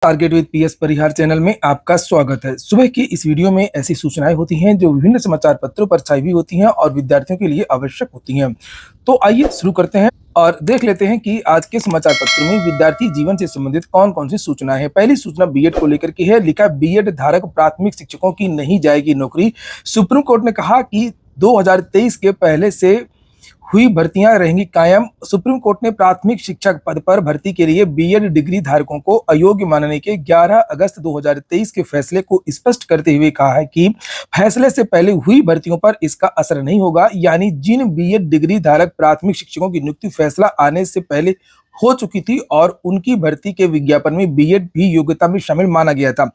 Target with PS Parihar channel में आपका स्वागत है। सुबह की इस वीडियो में ऐसी सूचनाएं होती हैं जो विभिन्न समाचार पत्रों पर छाई हुई होती हैं और विद्यार्थियों के लिए आवश्यक होती हैं। तो आइए शुरू करते हैं और देख लेते हैं कि आज के समाचार पत्रों में विद्यार्थी जीवन से संबंधित कौन-कौन सी सूचनाएं हैं। पहली सूचना बीएड को लेकर की है। लिखा बीएड धारक प्राथमिक शिक्षकों की नहीं जाएगी नौकरी। सुप्रीम कोर्ट ने कहा कि 2023 के पहले से हुई भर्तियां रहेंगी कायम। सुप्रीम कोर्ट ने प्राथमिक शिक्षक पद पर भर्ती के लिए बीएड डिग्री धारकों को अयोग्य मानने के 11 अगस्त 2023 के फैसले को स्पष्ट करते हुए कहा है कि फैसले से पहले हुई भर्तियों पर इसका असर नहीं होगा। यानी जिन बीएड डिग्री धारक प्राथमिक शिक्षकों की नियुक्ति फैसला आने से पहले हो चुकी थी और उनकी भर्ती के विज्ञापन में बीएड भी योग्यता में शामिल माना गया था,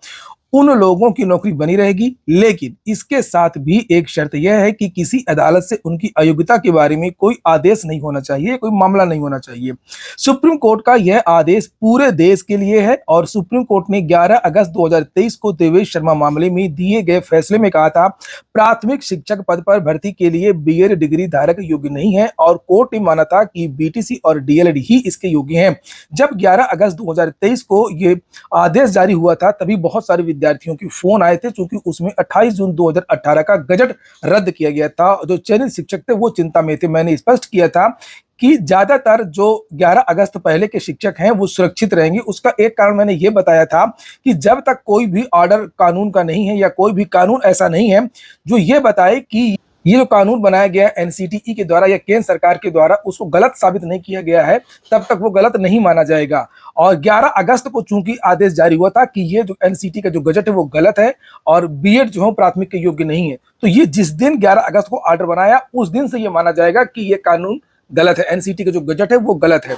उन लोगों की नौकरी बनी रहेगी। लेकिन इसके साथ भी एक शर्त यह है कि किसी अदालत से उनकी अयोग्यता के बारे में कोई आदेश नहीं होना चाहिए, कोई मामला नहीं होना चाहिए। सुप्रीम कोर्ट का यह आदेश पूरे देश के लिए है और सुप्रीम कोर्ट ने 11 अगस्त 2023 को देवेश शर्मा मामले में दिए गए फैसले में कहा था प्राथमिक शिक्षक पद पर भर्ती के लिए बीएड डिग्री धारक योग्य नहीं है और कोर्ट ने माना था कि बीटीसी और डीएलएड ही इसके योग्य हैं। जब 11 अगस्त 2023 को ये आदेश जारी हुआ था तभी बहुत सारे विद्यार्थियों के फोन आए थे, क्योंकि उसमें 28 जून 2018 का गजट रद्द किया गया था। जो चयनित शिक्षक थे वो चिंता में थे। मैंने स्पष्ट किया था कि ज्यादातर जो 11 अगस्त पहले के शिक्षक हैं वो सुरक्षित रहेंगे। उसका एक कारण मैंने ये बताया था कि जब तक कोई भी ऑर्डर कानून का नहीं है या कोई भी कानून ऐसा नहीं है जो ये बताए कि ये जो कानून बनाया गया है एनसीटीई के द्वारा या केंद्र सरकार के द्वारा, उसको गलत साबित नहीं किया गया है, तब तक वो गलत नहीं माना जाएगा। और 11 अगस्त को चूंकि आदेश जारी हुआ था कि ये जो एनसीटी का जो गजट है वो गलत है और बीएड जो है प्राथमिक के योग्य नहीं है, तो ये जिस दिन 11 अगस्त को ऑर्डर बनाया उस दिन से ये माना जाएगा कि ये कानून गलत है, एनसीटी का जो गजट है वो गलत है।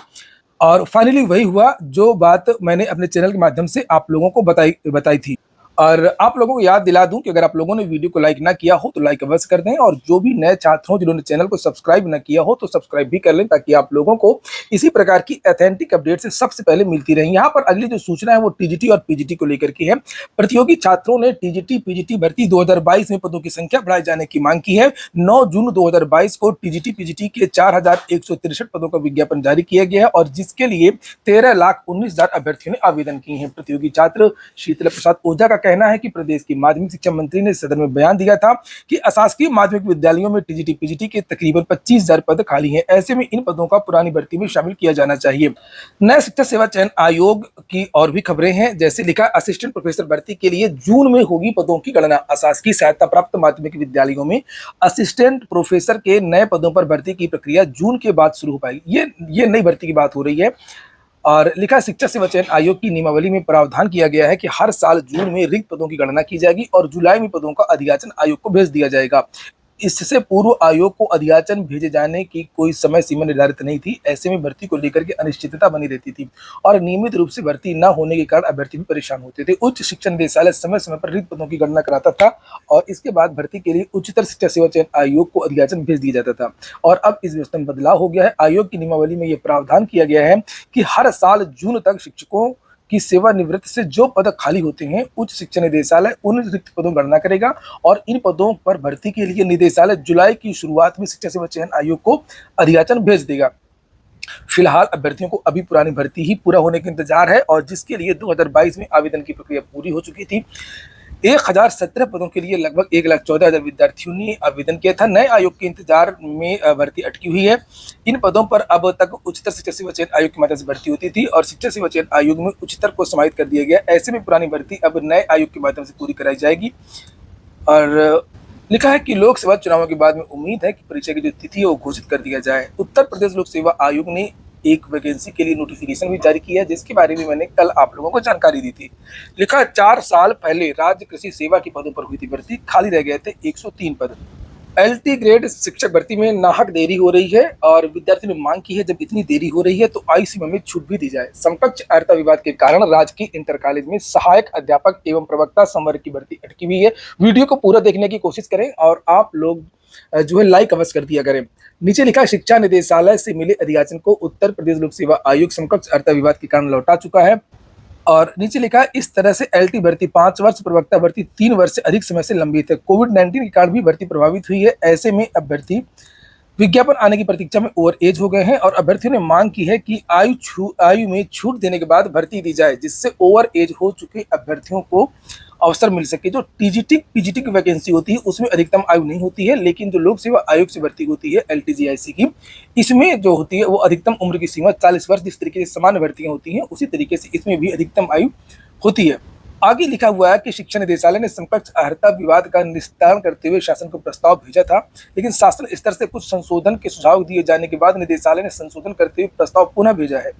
और फाइनली वही हुआ जो बात मैंने अपने चैनल के माध्यम से आप लोगों को बताई थी। और आप लोगों को याद दिला दूं कि अगर आप लोगों ने वीडियो को लाइक ना किया हो तो लाइक अवश्य कर दें, और जो भी नए छात्र हो जिन्होंने चैनल को सब्सक्राइब ना किया हो तो सब्सक्राइब भी कर लें, ताकि आप लोगों को इसी प्रकार की ऑथेंटिक अपडेट से सबसे पहले मिलती रहे। यहाँ पर अगली जो सूचना है वो टीजीटी और पीजीटी को लेकर की है। प्रतियोगी छात्रों ने टीजीटी पीजीटी भर्ती 2022 में पदों की संख्या बढ़ाए जाने की मांग की है। 9 जून 2022 को टीजीटी पीजीटी के 4163 पदों का विज्ञापन जारी किया गया है और जिसके लिए 13,19,000 अभ्यर्थियों ने आवेदन किए हैं। प्रतियोगी छात्र शीतल प्रसाद ओझा का कहना है कि प्रदेश की माध्यमिक शिक्षा मंत्री ने सदन में बयान दिया था कि अशासकीय माध्यमिक विद्यालयों में टीजीटी पीजीटी के तकरीबन 25,000 पद खाली हैं। ऐसे में इन पदों का पुरानी भर्ती में शामिल किया जाना चाहिए। नए शिक्षा सेवा चयन आयोग की और भी खबरें हैं, जैसे लिखा असिस्टेंट प्रोफेसर भर्ती के लिए जून में होगी पदों की गणना। अशासकीय सहायता प्राप्त माध्यमिक विद्यालयों में असिस्टेंट प्रोफेसर के नए पदों पर भर्ती की प्रक्रिया जून के बाद शुरू हो पाएगी। ये नई भर्ती की बात हो रही है। और लिखा शिक्षा सेवा चयन आयोग की नियमावली में प्रावधान किया गया है कि हर साल जून में रिक्त पदों की गणना की जाएगी और जुलाई में पदों का अधियाचन आयोग को भेज दिया जाएगा। इससे पूर्व आयोग को अधियाचन भेजे जाने की कोई समय सीमा निर्धारित नहीं थी। ऐसे में भर्ती को लेकर के अनिश्चितता बनी रहती थी और नियमित रूप से भर्ती न होने के कारण अभ्यर्थी भी परेशान होते थे। उच्च शिक्षा निदेशालय समय समय पर रिक्त पदों की गणना कराता था और इसके बाद भर्ती के लिए उच्चतर शिक्षा सेवा चयन आयोग को अधियाचन भेज दिया जाता था। और अब इस व्यवस्था में बदलाव हो गया है। आयोग की नियमावली में यह प्रावधान किया गया है कि हर साल जून तक शिक्षकों की सेवानिवृत्ति से जो पद खाली होते हैं उच्च शिक्षा निदेशालय उन रिक्त पदों की गणना करेगा और इन पदों पर भर्ती के लिए निदेशालय जुलाई की शुरुआत में शिक्षा सेवा चयन आयोग को अधियाचन भेज देगा। फिलहाल अभ्यर्थियों को अभी पुरानी भर्ती ही पूरा होने का इंतजार है और जिसके लिए 2022 में आवेदन की प्रक्रिया पूरी हो चुकी थी। 1017 पदों के लिए लगभग 1,14,000 विद्यार्थियों ने आवेदन किया था। नए आयोग के इंतजार में भर्ती अटकी हुई है। इन पदों पर अब तक उच्चतर शिक्षा सेवा चयन आयोग के माध्यम से भर्ती होती थी और शिक्षा सेवा चयन आयोग में उच्चतर को समाहित कर दिया गया। ऐसे में पुरानी भर्ती अब नए आयोग के माध्यम से पूरी कराई जाएगी। और लिखा है कि लोकसभा चुनावों के बाद में उम्मीद है कि परीक्षा की जो तिथि है वो घोषित कर दिया जाए। उत्तर प्रदेश लोक सेवा आयोग ने एक वैकेंसी के लिए नोटिफिकेशन भी जारी किया है, जिसके बारे में मैंने कल आप लोगों को जानकारी दी थी। लिखा 4 साल पहले राज्य कृषि सेवा के पदों पर हुई थी भर्ती, खाली रह गए थे 103 पद। एलटी ग्रेड शिक्षक भर्ती में नाहक देरी हो रही है और विद्यार्थियों ने मांग की है जब इतनी देरी हो रही है तो आईसीएमआई में छूट भी दी जाए। समकक्ष अर्हता विवाद के कारण राज्य की इंटर कॉलेज में सहायक अध्यापक एवं प्रवक्ता संवर्ग की भर्ती अटकी हुई है। वीडियो को पूरा देखने की कोशिश करें और आप लोग जो है लाइक अवश्य कर दिया करें। नीचे लिखा शिक्षा निदेशालय से मिले अधियाचन को उत्तर प्रदेश लोक सेवा आयोग समकक्ष अर्हता विवाद के कारण लौटा चुका है। और नीचे लिखा इस तरह से एलटी भर्ती 5 वर्ष, प्रवक्ता भर्ती 3 वर्ष से अधिक समय से लंबित है। कोविड-19 के कारण भी भर्ती प्रभावित हुई है। ऐसे में अभ्यर्थी विज्ञापन आने की प्रतीक्षा में ओवर एज हो गए हैं और अभ्यर्थियों ने मांग की है कि आयु में छूट देने के बाद भर्ती दी जाए, जिससे ओवर एज हो चुके अभ्यर्थियों को अवसर मिल सके। जो टीजीटी पीजीटी की वैकेंसी होती है उसमें अधिकतम आयु नहीं होती है, लेकिन जो लोक सेवा आयोग से भर्ती होती है एलटीजीआईसी की, इसमें जो होती है वो अधिकतम उम्र की सीमा 40 वर्ष, जिस तरीके से सामान्य भर्तियां होती हैं उसी तरीके से इसमें भी अधिकतम आयु होती है। आगे लिखा हुआ है कि शिक्षा निदेशालय ने समकक्ष अर्हता विवाद का निस्तारण करते हुए शासन को प्रस्ताव भेजा था, लेकिन शासन स्तर से कुछ संशोधन के सुझाव दिए जाने के बाद निदेशालय ने संशोधन करते हुए प्रस्ताव पुनः भेजा है।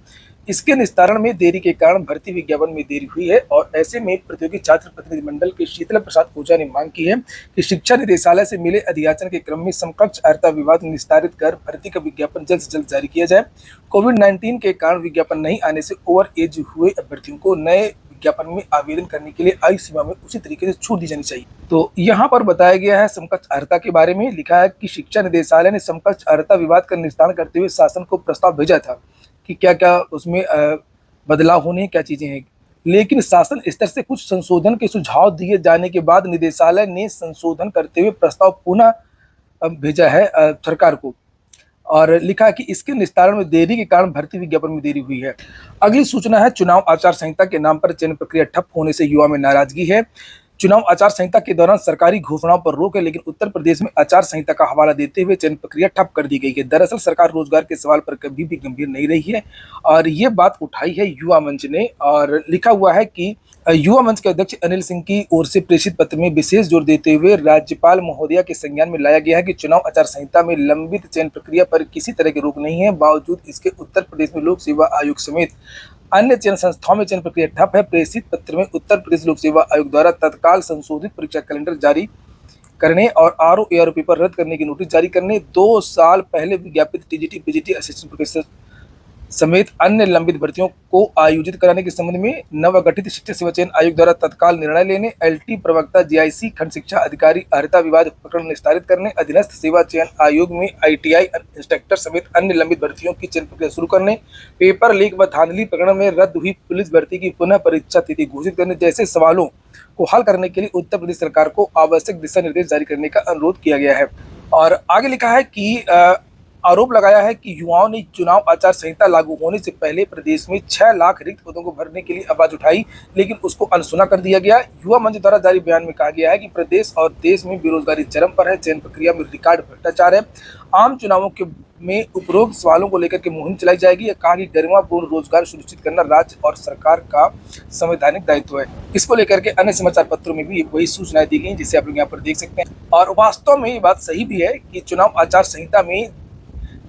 इसके निस्तारण में देरी के कारण भर्ती विज्ञापन में देरी हुई है और ऐसे में प्रतियोगी छात्र प्रतिनिधिमंडल के शीतल प्रसाद ओझा ने मांग की है कि शिक्षा निदेशालय से मिले अधियाचन के क्रम में समकक्ष अर्हता विवाद निस्तारित कर भर्ती का विज्ञापन जल्द से जल्द जारी किया जाए। कोविड-19 के कारण विज्ञापन नहीं आने से ओवर एज हुए अभ्यर्थियों को नए विज्ञापन में आवेदन करने के लिए आयु सीमा में उसी तरीके से छूट दी जानी चाहिए। तो यहाँ पर बताया गया है समकक्ष अर्हता के बारे में। लिखा है कि शिक्षा निदेशालय ने समकक्ष अर्हता विवाद का निस्तारण करते हुए शासन को प्रस्ताव भेजा था कि क्या क्या उसमें बदलाव होने, क्या चीजें हैं, लेकिन शासन स्तर से कुछ संशोधन के सुझाव दिए जाने के बाद निदेशालय ने संशोधन करते हुए प्रस्ताव पुनः भेजा है सरकार को और लिखा है कि इसके निस्तारण में देरी के कारण भर्ती विज्ञापन में देरी हुई है। अगली सूचना है चुनाव आचार संहिता के नाम पर चयन प्रक्रिया ठप होने से युवा में नाराजगी है। चुनाव आचार संहिता के दौरान सरकारी घोषणाओं पर रोक है, लेकिन उत्तर प्रदेश में आचार संहिता का हवाला देते हुए चयन प्रक्रिया ठप कर दी गई है। दरअसल सरकार रोजगार के सवाल पर कभी भी गंभीर नहीं रही है और ये बात उठाई है युवा मंच ने। और लिखा हुआ है कि युवा मंच के अध्यक्ष अनिल सिंह की ओर से प्रेषित पत्र में विशेष जोर देते हुए राज्यपाल महोदया के संज्ञान में लाया गया है कि चुनाव आचार संहिता में लंबित चयन प्रक्रिया पर किसी तरह की रोक नहीं है। बावजूद इसके उत्तर प्रदेश में लोक सेवा आयोग समेत अन्य चयन संस्थाओं में चयन प्रक्रिया ठप है। प्रेषित पत्र में उत्तर प्रदेश लोक सेवा आयोग द्वारा तत्काल संशोधित परीक्षा कैलेंडर जारी करने और आरओ पेपर रद्द करने की नोटिस जारी करने, 2 साल पहले विज्ञापित टीजीटी पीजीटी असिस्टेंट प्रोफेसर समेत अन्य लंबित भर्तियों को आयोजित कराने के संबंध में नवगठित शिक्षा सेवा चयन आयोग द्वारा तत्काल निर्णय लेने, एलटी प्रवक्ता जीआईसी खंड शिक्षा अधिकारी अर्हता विवाद प्रकरण निस्तारित करने, अधीनस्थ सेवा चयन आयोग में आईटीआई इंस्ट्रक्टर समेत अन्य लंबित भर्तियों की चयन प्रक्रिया शुरू करने, पेपर लीक व धांधली प्रकरण में रद्द हुई पुलिस भर्ती की पुनः परीक्षा तिथि घोषित करने जैसे सवालों को हल करने के लिए उत्तर प्रदेश सरकार को आवश्यक दिशा निर्देश जारी करने का अनुरोध किया गया है। और आगे लिखा है कि आरोप लगाया है कि युवाओं ने चुनाव आचार संहिता लागू होने से पहले प्रदेश में 6 लाख रिक्त पदों को भरने के लिए आवाज उठाई, लेकिन उसको अनसुना कर दिया गया। युवा मंच द्वारा जारी बयान में कहा गया है कि प्रदेश और देश में बेरोजगारी चरम पर है, चयन प्रक्रिया में रिकॉर्ड भ्रष्टाचार है, आम चुनावों के में उपरोक्त सवालों को लेकर के मुहिम चलाई जाएगी। कहा कि गरिमापूर्ण रोजगार सुनिश्चित करना राज्य और सरकार का संवैधानिक दायित्व है। इसको लेकर के अन्य समाचार पत्रों में भी वही सूचनाएं दी गई जिसे आप लोग यहाँ पर देख सकते हैं। और वास्तव में ये बात सही भी है कि चुनाव आचार संहिता में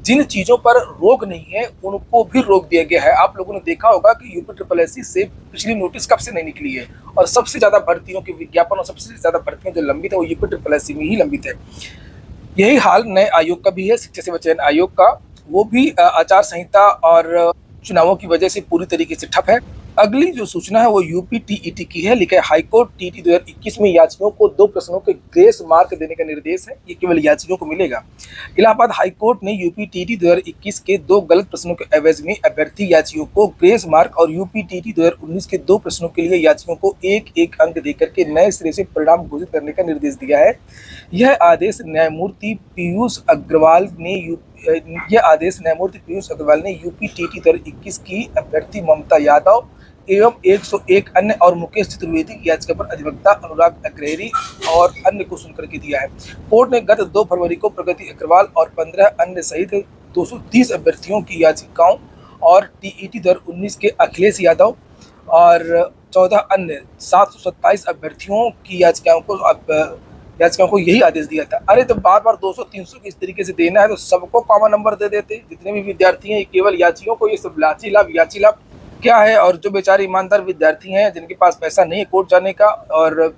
जिन चीजों पर रोक नहीं है उनको भी रोक दिया गया है। आप लोगों ने देखा होगा कि यूपी से पिछली नोटिस कब से नहीं निकली है और सबसे ज्यादा भर्तियों के विज्ञापन और सबसे ज्यादा भर्तियां जो लंबित है वो यूपी में ही लंबित है। यही हाल नए आयोग का भी है, शिक्षा सेवा चयन आयोग का, वो भी आचार संहिता और चुनावों की वजह से पूरी तरीके से ठप है। अगली जो सूचना है वो यूपी टीईटी की है। लिखा है हाईकोर्ट टीईटी 2021 में याचियों को 2 प्रश्नों के ग्रेस मार्क देने का निर्देश है, ये केवल याचियों को मिलेगा। इलाहाबाद हाईकोर्ट ने यूपी टीईटी 2021 के 2 गलत प्रश्नों के एवज में अभ्यर्थी याचियों को ग्रेस मार्क और यूपी टीईटी 2019 के 2 प्रश्नों के लिए याचियों को 1-1 अंक देकर के नए सिरे से परिणाम घोषित करने का निर्देश दिया है। यह आदेश न्यायमूर्ति पीयूष अग्रवाल ने यूपी टीईटी 2021 की अभ्यर्थी ममता यादव एवं 101 अन्य और मुकेश चतुर्वेदी की याचिका पर अधिवक्ता अनुराग अग्रहरी और अन्य को सुनकर के दिया है। कोर्ट ने गत 2 फरवरी को प्रगति अग्रवाल और 15 अन्य सहित 230 अभ्यर्थियों की याचिकाओं और टीईटी 2019 के अखिलेश यादव और 14 अन्य 727 अभ्यर्थियों की याचिकाओं को यही आदेश दिया था। अरे तो बार बार 200-300 की इस तरीके से देना है तो सबको कॉमन नंबर दे देते, जितने भी विद्यार्थी हैं केवल याचियों को ये सब याची लाभ क्या है। और जो बेचारे ईमानदार विद्यार्थी हैं जिनके पास पैसा नहीं है कोर्ट जाने का और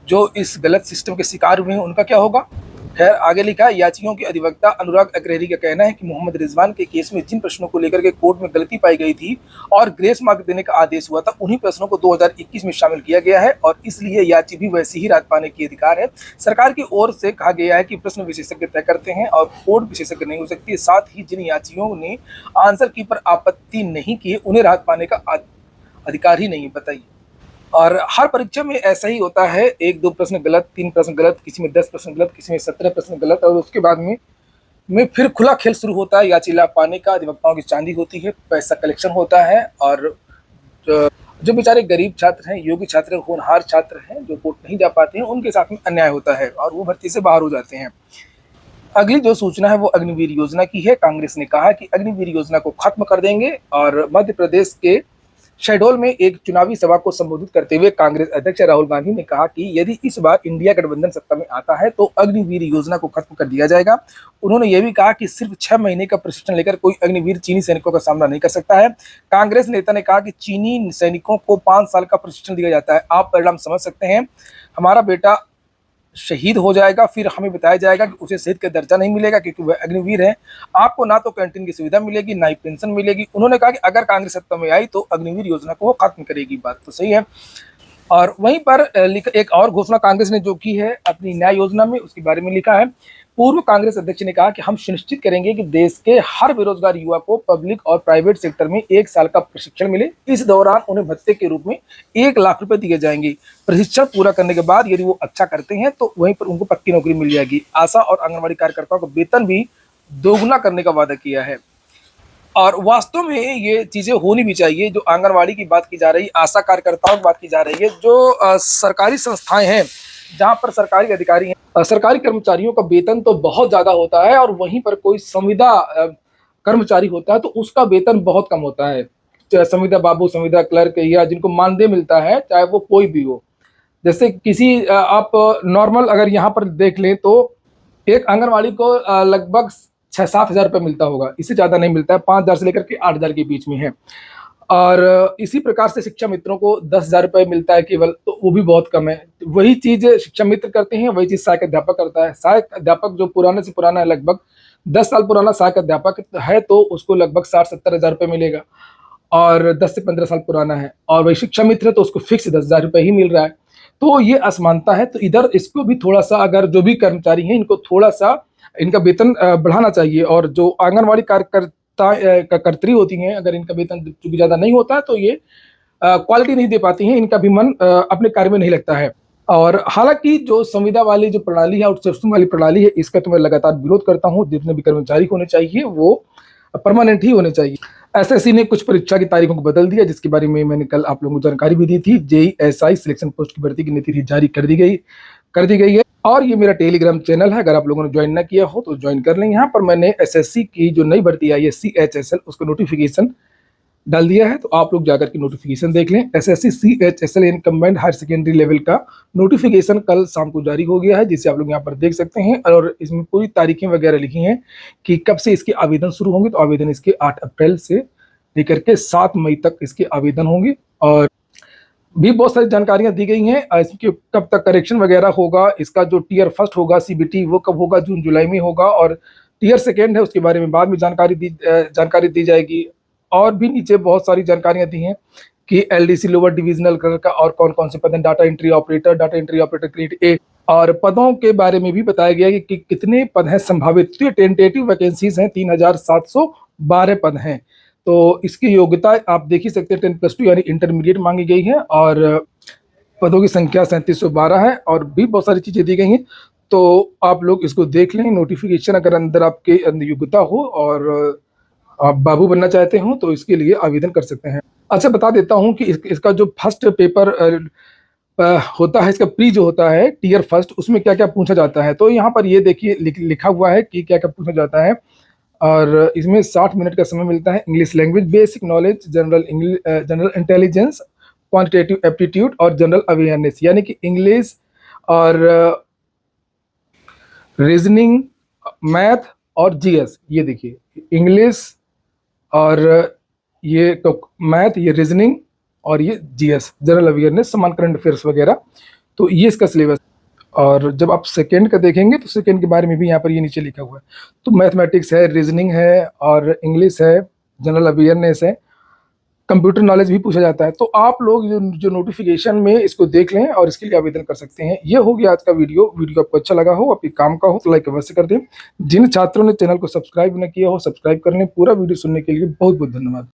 जो इस गलत सिस्टम के शिकार हुए हैं उनका क्या होगा। खैर आगे लिखा है याचियों के अधिवक्ता अनुराग अग्रहरी का कहना है कि मोहम्मद रिजवान के केस में जिन प्रश्नों को लेकर के कोर्ट में गलती पाई गई थी और ग्रेस मार्क देने का आदेश हुआ था उन्हीं प्रश्नों को 2021 में शामिल किया गया है और इसलिए याची भी वैसी ही राहत पाने की अधिकार है। सरकार की ओर से कहा गया है कि प्रश्न विशेषज्ञ तय करते हैं और कोर्ट विशेषज्ञ नहीं हो सकती। साथ ही जिन याचियों ने आंसर की पर आपत्ति नहीं की उन्हें राहत पाने का अधिकार ही नहीं, बताइए। और हर परीक्षा में ऐसा ही होता है, 1-2 प्रश्न गलत, 3 प्रश्न गलत, किसी में 10 प्रश्न गलत, किसी में 17 प्रश्न गलत और उसके बाद में में फिर खुला खेल शुरू होता है। याचिला पाने का, अधिवक्ताओं की चांदी होती है, पैसा कलेक्शन होता है और जो बेचारे गरीब छात्र हैं, योग्य छात्र, होनहार छात्र हैं, जो कोर्ट नहीं जा पाते हैं, उनके साथ में अन्याय होता है और वो भर्ती से बाहर हो जाते हैं। अगली जो सूचना है वो अग्निवीर योजना की है। कांग्रेस ने कहा कि अग्निवीर योजना को खत्म कर देंगे और मध्य प्रदेश के शहडोल में एक चुनावी सभा को संबोधित करते हुए कांग्रेस अध्यक्ष राहुल गांधी ने कहा कि यदि इस बार इंडिया गठबंधन सत्ता में आता है तो अग्निवीर योजना को खत्म कर दिया जाएगा। उन्होंने यह भी कहा कि सिर्फ 6 महीने का प्रशिक्षण लेकर कोई अग्निवीर चीनी सैनिकों का सामना नहीं कर सकता है। कांग्रेस नेता ने कहा कि चीनी सैनिकों को 5 साल का प्रशिक्षण दिया जाता है। आप परिणाम समझ सकते हैं, हमारा बेटा शहीद हो जाएगा, फिर हमें बताया जाएगा कि उसे शहीद का दर्जा नहीं मिलेगा क्योंकि वह अग्निवीर है। आपको ना तो कैंटीन की सुविधा मिलेगी, ना ही पेंशन मिलेगी। उन्होंने कहा कि अगर कांग्रेस सत्ता में आई तो अग्निवीर योजना को वो खत्म करेगी। बात तो सही है। और वहीं पर एक और घोषणा कांग्रेस ने जो की है अपनी न्याय योजना में, उसके बारे में लिखा है। पूर्व कांग्रेस अध्यक्ष ने कहा कि हम सुनिश्चित करेंगे कि देश के हर बेरोजगार युवा को पब्लिक और प्राइवेट सेक्टर में 1 साल का प्रशिक्षण मिले। इस दौरान उन्हें भत्ते के रूप में 1 लाख रुपए दिए जाएंगे। प्रशिक्षण पूरा करने के बाद यदि वो अच्छा करते हैं तो वहीं पर उनको पक्की नौकरी मिल जाएगी। आशा और आंगनबाड़ी कार्यकर्ताओं को वेतन भी दोगुना करने का वादा किया है और वास्तव में ये चीजें होनी भी चाहिए। जो आंगनवाड़ी की बात की जा रही है, आशा कार्यकर्ताओं की बात की जा रही है, जो सरकारी संस्थाएं हैं जहां पर सरकारी अधिकारी हैं, सरकारी कर्मचारियों का वेतन तो बहुत ज्यादा होता है और वहीं पर कोई संविदा कर्मचारी होता है तो उसका वेतन बहुत कम होता है। चाहे संविदा बाबू, संविदा क्लर्क या जिनको मानदेय मिलता है, चाहे वो कोई भी हो। जैसे किसी आप नॉर्मल अगर यहाँ पर देख लें तो एक आंगनवाड़ी को लगभग 6-7 हज़ार रुपये मिलता होगा, इससे ज़्यादा नहीं मिलता है। 5 हज़ार से लेकर के 8 हज़ार के बीच में है। और इसी प्रकार से शिक्षा मित्रों को 10 हज़ार रुपये मिलता है केवल, तो वो भी बहुत कम है। वही चीज़ शिक्षा मित्र करते हैं, वही चीज़ सहायक अध्यापक करता है। सहायक अध्यापक जो पुराने से पुराना है, लगभग 10 साल पुराना सहायक अध्यापक है तो उसको लगभग 60-70 हज़ार रुपये मिलेगा और 10 से 15 साल पुराना है। और वही शिक्षा मित्र है तो उसको फिक्स 10 हज़ार रुपये ही मिल रहा है। तो ये असमानता है। तो इधर इसको भी थोड़ा सा, अगर जो भी कर्मचारी हैं इनको थोड़ा सा इनका वेतन बढ़ाना चाहिए। और जो आंगनवाड़ी कार्यकर्ता कर्त्री होती हैं, अगर इनका वेतन चूंकि ज़्यादा नहीं होता है तो ये क्वालिटी नहीं दे पाती हैं, इनका भी मन अपने कार्य में नहीं लगता है। और हालांकि जो संविदा वाली जो प्रणाली है, आउटसोर्सिंग वाली प्रणाली है, इसका तो मैं लगातार विरोध करता हूँ। जितने भी कर्मचारी होने चाहिए वो परमानेंट ही होने चाहिए। एसएससी ने कुछ परीक्षा की तारीखों को बदल दिया, जिसके बारे में मैंने कल आप लोगों को जानकारी भी दी थी। जेईएसआई सिलेक्शन पोस्ट की भर्ती की नई तिथि जारी कर दी गई है। और ये मेरा टेलीग्राम चैनल है, अगर आप लोगों ने ज्वाइन ना किया हो तो ज्वाइन कर लें। यहाँ पर मैंने एसएससी की जो नई भर्ती आई है CHSL, उसका नोटिफिकेशन डाल दिया है, तो आप लोग जाकर के नोटिफिकेशन देख लें। एसएससी CHSL यानी कंबाइंड हायर सेकेंडरी लेवल का नोटिफिकेशन कल शाम को जारी हो गया है, जिसे आप लोग यहाँ पर देख सकते हैं। और इसमें पूरी तारीखें वगैरह लिखी हैं कि कब से इसके आवेदन शुरू होंगे। तो आवेदन इसके 8 अप्रैल से लेकर के 7 मई तक इसके आवेदन होंगे। और भी बहुत सारी जानकारियां दी गई हैं। इसके कब तक करेक्शन वगैरह होगा, इसका जो टियर फर्स्ट होगा CBT वो कब होगा, जून जुलाई में होगा। और टियर सेकेंड है उसके बारे में बाद में जानकारी दी जाएगी। और भी नीचे बहुत सारी जानकारियां दी हैं कि LDC लोअर डिविजनल क्लर्क का और कौन कौन से पद हैं, data entry operator grade A। और पदों के बारे में भी बताया गया कि कितने पद हैं संभावित। तो ये टेंटेटिव वैकेंसीज हैं, 3712 पद हैं। तो इसकी योग्यता आप देख ही सकते हैं, 10+2 यानी इंटरमीडिएट मांगी गई है। और पदों की संख्या 3712 है और भी बहुत सारी चीज़ें दी गई हैं। तो आप लोग इसको देख लें। नोटिफिकेशन अगर अंदर आपके अंदर योग्यता हो और आप बाबू बनना चाहते हो तो इसके लिए आवेदन कर सकते हैं। अच्छा, बता देता हूँ कि इसका जो फर्स्ट पेपर होता है, इसका प्री जो होता है टियर फर्स्ट, उसमें क्या क्या पूछा जाता है। तो यहाँ पर ये देखिए लिखा हुआ है कि क्या क्या पूछा जाता है। और इसमें 60 मिनट का समय मिलता है। English language, basic knowledge, general intelligence, quantitative aptitude और जनरल अवेयरनेस, यानी कि इंग्लिश और रीजनिंग, मैथ और GS। ये देखिए इंग्लिश और ये तो मैथ, ये रीजनिंग और ये GS, जनरल अवेयरनेस, समान करंट अफेयर्स वगैरह। तो ये इसका सिलेबस। और जब आप सेकेंड का देखेंगे तो सेकेंड के बारे में भी यहाँ पर ये नीचे लिखा हुआ है। तो मैथमेटिक्स है, रीजनिंग है और इंग्लिश है, जनरल अवेयरनेस है, कंप्यूटर नॉलेज भी पूछा जाता है। तो आप लोग जो नोटिफिकेशन में इसको देख लें और इसके लिए आवेदन कर सकते हैं। ये हो गया आज का वीडियो आपको अच्छा लगा हो, आपके काम का हो तो लाइक अवश्य कर दें। जिन छात्रों ने चैनल को सब्सक्राइब न किया हो, सब्सक्राइब कर लें। पूरा वीडियो सुनने के लिए बहुत बहुत धन्यवाद।